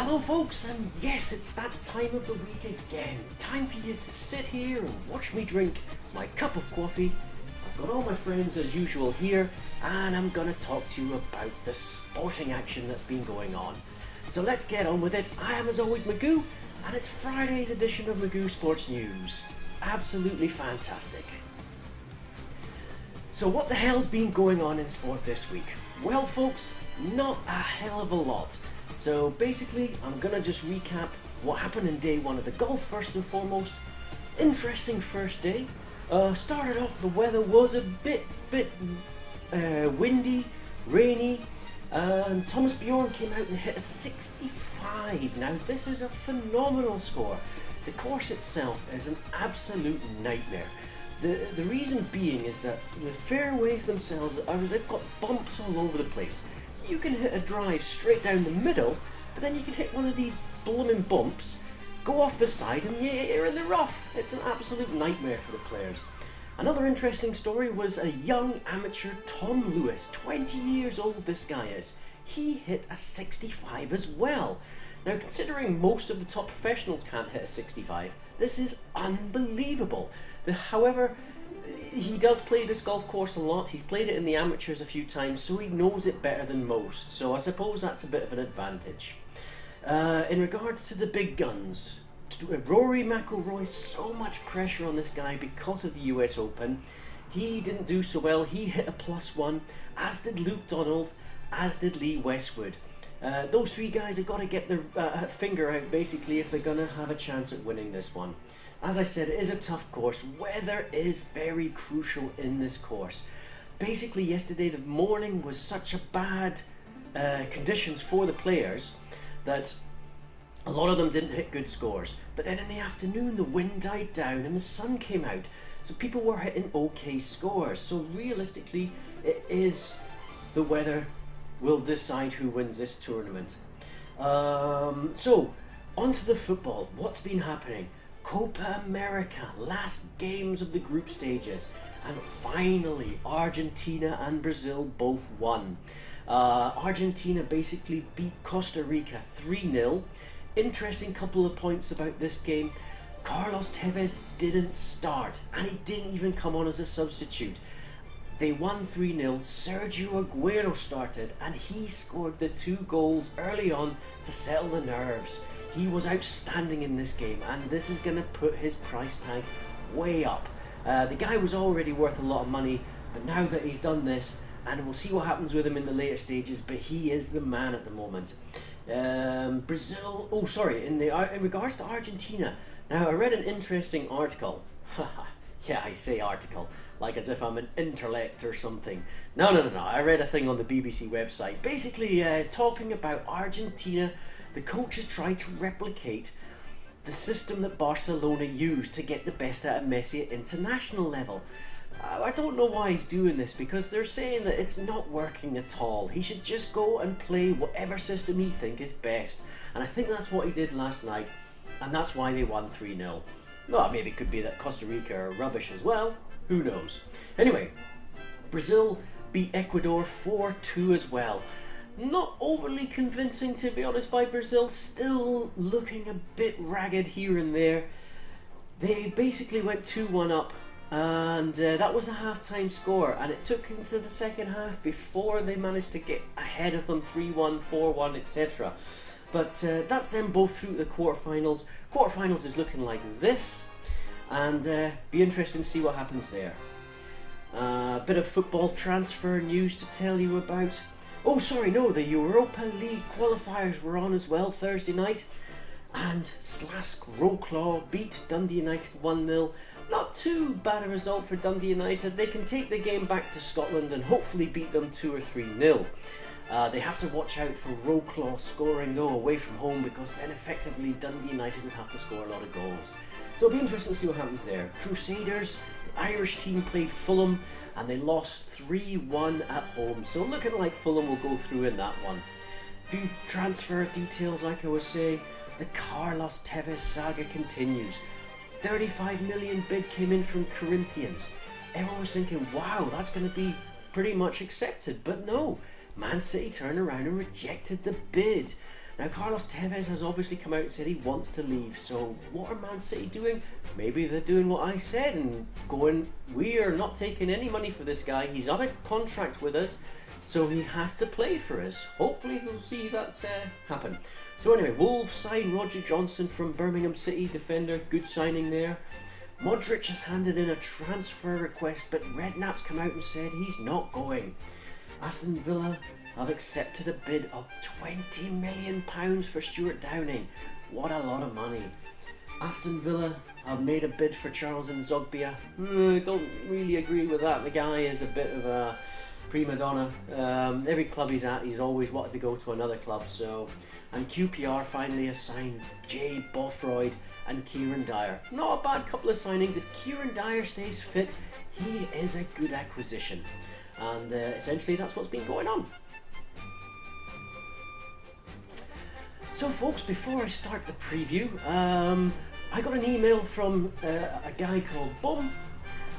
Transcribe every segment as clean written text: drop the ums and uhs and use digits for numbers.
Hello folks, and yes, it's that time of the week again. Time for you to sit here and watch me drink my cup of coffee. I've got all my friends as usual here, and I'm going to talk to you about the sporting action that's been going on. So let's get on with it. I am as always Magoo, and it's Friday's edition of Magoo Sports News. Absolutely fantastic. So what the hell's been going on in sport this week? Well folks, not a hell of a lot. So basically, I'm going to just recap what happened in day one of the golf first and foremost. Interesting first day. Started off, the weather was a bit windy, rainy, and Thomas Bjorn came out and hit a 65. Now this is a phenomenal score. The course itself is an absolute nightmare. The reason being is that the fairways themselves, they've got bumps all over the place. So you can hit a drive straight down the middle, but then you can hit one of these blooming bumps, go off the side, and you're in the rough. It's an absolute nightmare for the players. Another interesting story was a young amateur Tom Lewis, 20 years old this guy is. He hit a 65 as well. Now considering most of the top professionals can't hit a 65, this is unbelievable. However, he does play this golf course a lot. He's played it in the amateurs a few times, so he knows it better than most. So I suppose that's a bit of an advantage. In regards to the big guns, Rory McIlroy, so much pressure on this guy because of the US Open. He didn't do so well. He hit a +1, as did Luke Donald, as did Lee Westwood. Those three guys have got to get their finger out basically if they're going to have a chance at winning this one. As I said, it is a tough course. Weather is very crucial in this course. Basically yesterday the morning was such a bad conditions for the players that a lot of them didn't hit good scores. But then in the afternoon the wind died down and the sun came out, so people were hitting okay scores. So realistically it is the weather will decide who wins this tournament. So onto the football. What's been happening? Copa America, last games of the group stages, and finally Argentina and Brazil both won. Argentina basically beat Costa Rica 3-0. Interesting couple of points about this game. Carlos Tevez didn't start, and he didn't even come on as a substitute. They won 3-0, Sergio Aguero started, and he scored the 2 goals early on to settle the nerves. He was outstanding in this game, and this is going to put his price tag way up. The guy was already worth a lot of money, but now that he's done this, and we'll see what happens with him in the later stages, but he is the man at the moment. Brazil, in regards to Argentina, now I read an interesting article. Yeah, I say article, like as if I'm an intellect or something. No, I read a thing on the BBC website, basically talking about Argentina. The coaches tried to replicate the system that Barcelona used to get the best out of Messi at international level. I don't know why he's doing this, because they're saying that it's not working at all. He should just go and play whatever system he thinks is best. And I think that's what he did last night, and that's why they won 3-0. Well, maybe it could be that Costa Rica are rubbish as well. Who knows? Anyway, Brazil beat Ecuador 4-2 as well. Not overly convincing, to be honest, by Brazil. Still looking a bit ragged here and there. They basically went 2-1 up, and that was a half-time score, and it took into the second half before they managed to get ahead of them 3-1, 4-1, etc. But that's them both through the quarterfinals. Quarterfinals is looking like this, and be interesting to see what happens there. Bit of football transfer news to tell you about. Oh, sorry, no, the Europa League qualifiers were on as well Thursday night, and Slask Wroclaw beat Dundee United 1-0. Not too bad a result for Dundee United. They can take the game back to Scotland and hopefully beat them 2 or 3-0. They have to watch out for Wroclaw scoring though away from home, because then effectively Dundee United would have to score a lot of goals. So it'll be interesting to see what happens there. Crusaders, the Irish team, played Fulham and they lost 3-1 at home. So looking like Fulham will go through in that one. Few transfer details, like I was saying. The Carlos Tevez saga continues. 35 million bid came in from Corinthians. Everyone was thinking, wow, that's going to be pretty much accepted. But no, Man City turned around and rejected the bid. Now, Carlos Tevez has obviously come out and said he wants to leave, so what are Man City doing? Maybe they're doing what I said and going, we are not taking any money for this guy, he's on a contract with us, so he has to play for us. Hopefully we'll see that happen. So anyway, Wolves signed Roger Johnson from Birmingham City, defender, good signing there. Modric has handed in a transfer request, but Redknapp's come out and said he's not going. Aston Villa have accepted a bid of £20 million for Stuart Downing. What a lot of money. Aston Villa have made a bid for Charles Nzogbia. I don't really agree with that. The guy is a bit of a prima donna. Every club he's at, he's always wanted to go to another club. And QPR finally has signed Jay Bothroyd and Kieran Dyer. Not a bad couple of signings. If Kieran Dyer stays fit, he is a good acquisition. And essentially that's what's been going on. So folks, before I start the preview, I got an email from a guy called Bum,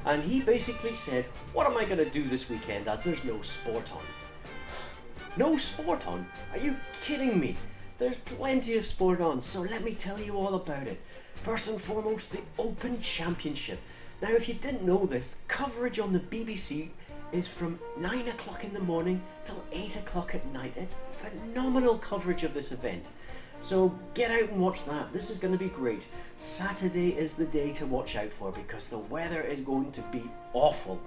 and he basically said, what am I going to do this weekend as there's no sport on? No sport on? Are you kidding me? There's plenty of sport on, so let me tell you all about it. First and foremost, the Open Championship. Now, if you didn't know this, coverage on the BBC is from 9 o'clock in the morning till 8 o'clock at night. It's phenomenal coverage of this event. So get out and watch that. This is going to be great. Saturday is the day to watch out for because the weather is going to be awful.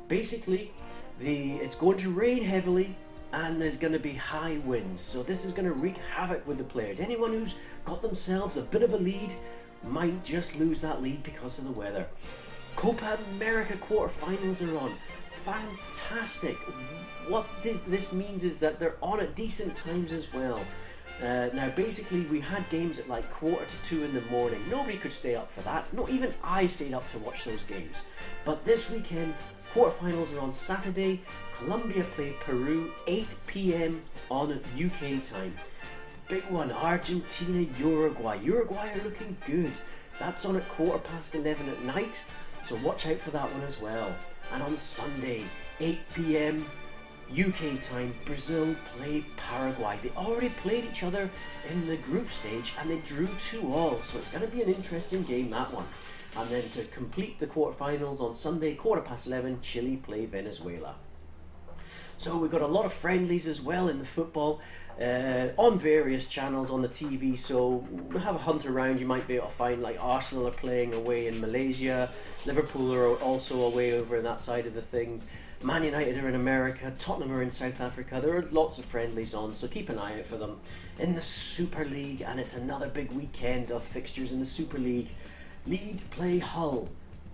Basically, it's going to rain heavily and there's going to be high winds. So this is going to wreak havoc with the players. Anyone who's got themselves a bit of a lead might just lose that lead because of the weather. Copa America quarterfinals are on. Fantastic. What this means is that they're on at decent times as well. Now basically we had games at like 1:45 in the morning. Nobody could stay up for that. Not even I stayed up to watch those games. But this weekend, quarterfinals are on Saturday. Colombia play Peru 8 p.m. on UK time. Big one, Argentina, Uruguay. Uruguay are looking good. That's on at 11:15 at night. So watch out for that one as well. And on Sunday, 8 p.m. UK time, Brazil play Paraguay. They already played each other in the group stage and they drew 2-2, so it's going to be an interesting game, that one. And then to complete the quarterfinals on Sunday, 11:15, Chile play Venezuela. So we've got a lot of friendlies as well in the football on various channels on the TV, so have a hunt around. You might be able to find like Arsenal are playing away in Malaysia, Liverpool are also away over on that side of the things, Man United are in America, Tottenham are in South Africa. There are lots of friendlies on, so keep an eye out for them. In the Super League, and it's another big weekend of fixtures in the Super League, Leeds play Hull,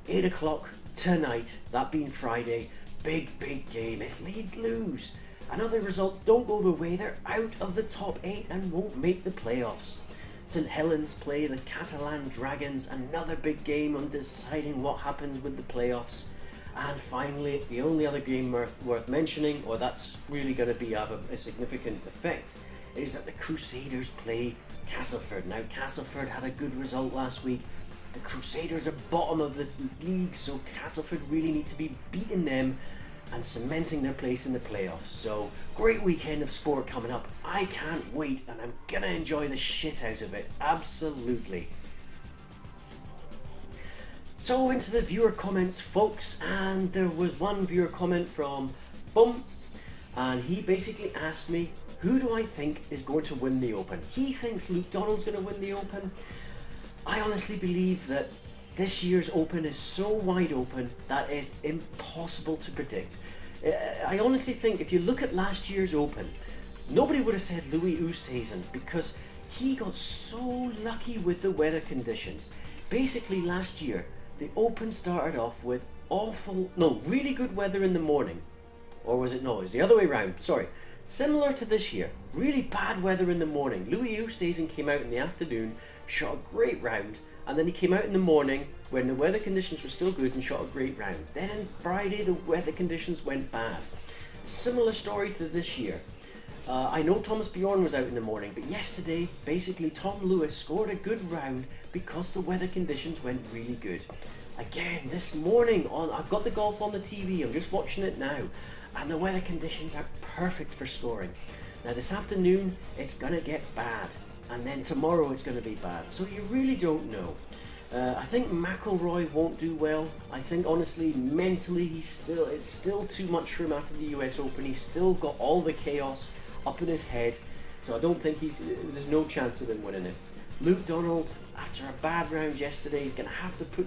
8 o'clock tonight, that being Friday. Big game. If Leeds lose and other results don't go their way, they're out of the top 8 and won't make the playoffs. St Helens play the Catalan Dragons, another big game on deciding what happens with the playoffs. And finally, the only other game worth mentioning, or that's really going to have a significant effect, is that the Crusaders play Castleford. Now, Castleford had a good result last week. The Crusaders are bottom of the league, so Castleford really need to be beating them and cementing their place in the playoffs. So, great weekend of sport coming up. I can't wait, and I'm gonna enjoy the shit out of it. Absolutely. So, into the viewer comments, folks, and there was one viewer comment from Bum, and he basically asked me, who do I think is going to win the Open? He thinks Luke Donald's going to win the Open. I honestly believe that this year's Open is so wide open that is impossible to predict. I honestly think if you look at last year's Open, nobody would have said Louis Oosthuizen because he got so lucky with the weather conditions. Basically last year, the Open started off with really good weather in the morning. Or was it? No, it's the other way around. Sorry. Similar to this year, really bad weather in the morning. Louis Oosthuizen came out in the afternoon, shot a great round, and then he came out in the morning when the weather conditions were still good and shot a great round. Then on Friday, the weather conditions went bad. Similar story to this year. I know Thomas Bjorn was out in the morning, but yesterday, basically Tom Lewis scored a good round because the weather conditions went really good. Again, this morning, I've got the golf on the TV, I'm just watching it now, and the weather conditions are perfect for scoring. Now this afternoon it's going to get bad, and then tomorrow it's going to be bad, so you really don't know. I think McIlroy won't do well. I think honestly, mentally, it's still too much for him after the US Open. He's still got all the chaos up in his head, so I don't think there's no chance of him winning it. Luke Donald, after a bad round yesterday, is going to have to put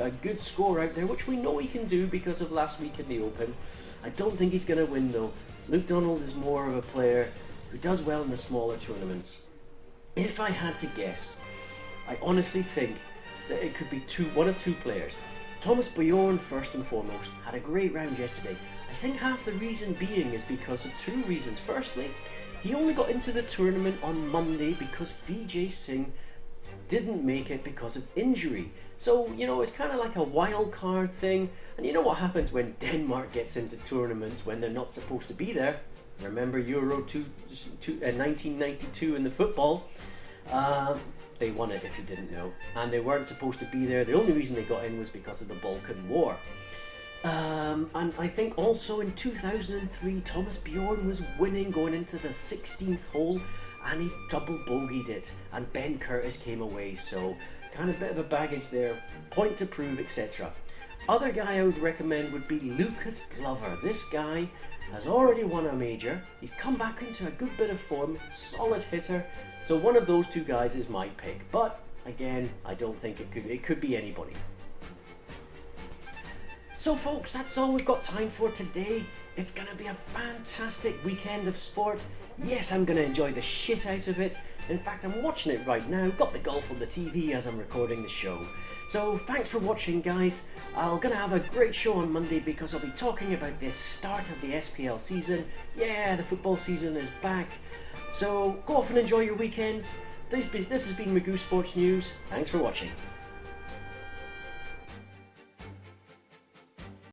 a good score out there, which we know he can do because of last week in the Open. I don't think he's going to win though. Luke Donald is more of a player who does well in the smaller tournaments. If I had to guess, I honestly think that it could be one of two players. Thomas Bjorn, first and foremost, had a great round yesterday. I think half the reason being is because of two reasons. Firstly, he only got into the tournament on Monday because Vijay Singh didn't make it because of injury. So, it's kind of like a wild card thing. And you know what happens when Denmark gets into tournaments when they're not supposed to be there? Remember Euro 1992 in the football? They won it, if you didn't know, and they weren't supposed to be there. The only reason they got in was because of the Balkan War. And I think also in 2003, Thomas Bjorn was winning going into the 16th hole, and he double bogeyed it, and Ben Curtis came away, so kind of bit of a baggage there, point to prove, etc. Other guy I would recommend would be Lucas Glover. This guy has already won a major, he's come back into a good bit of form, solid hitter, so one of those two guys is my pick, but again, I don't think it could be anybody. So folks, that's all we've got time for today. It's going to be a fantastic weekend of sport. Yes, I'm going to enjoy the shit out of it. In fact, I'm watching it right now, got the golf on the TV as I'm recording the show. So thanks for watching, guys. I'm going to have a great show on Monday because I'll be talking about the start of the SPL season. Yeah, the football season is back. So go off and enjoy your weekends. This has been Magoo Sports News. Thanks for watching.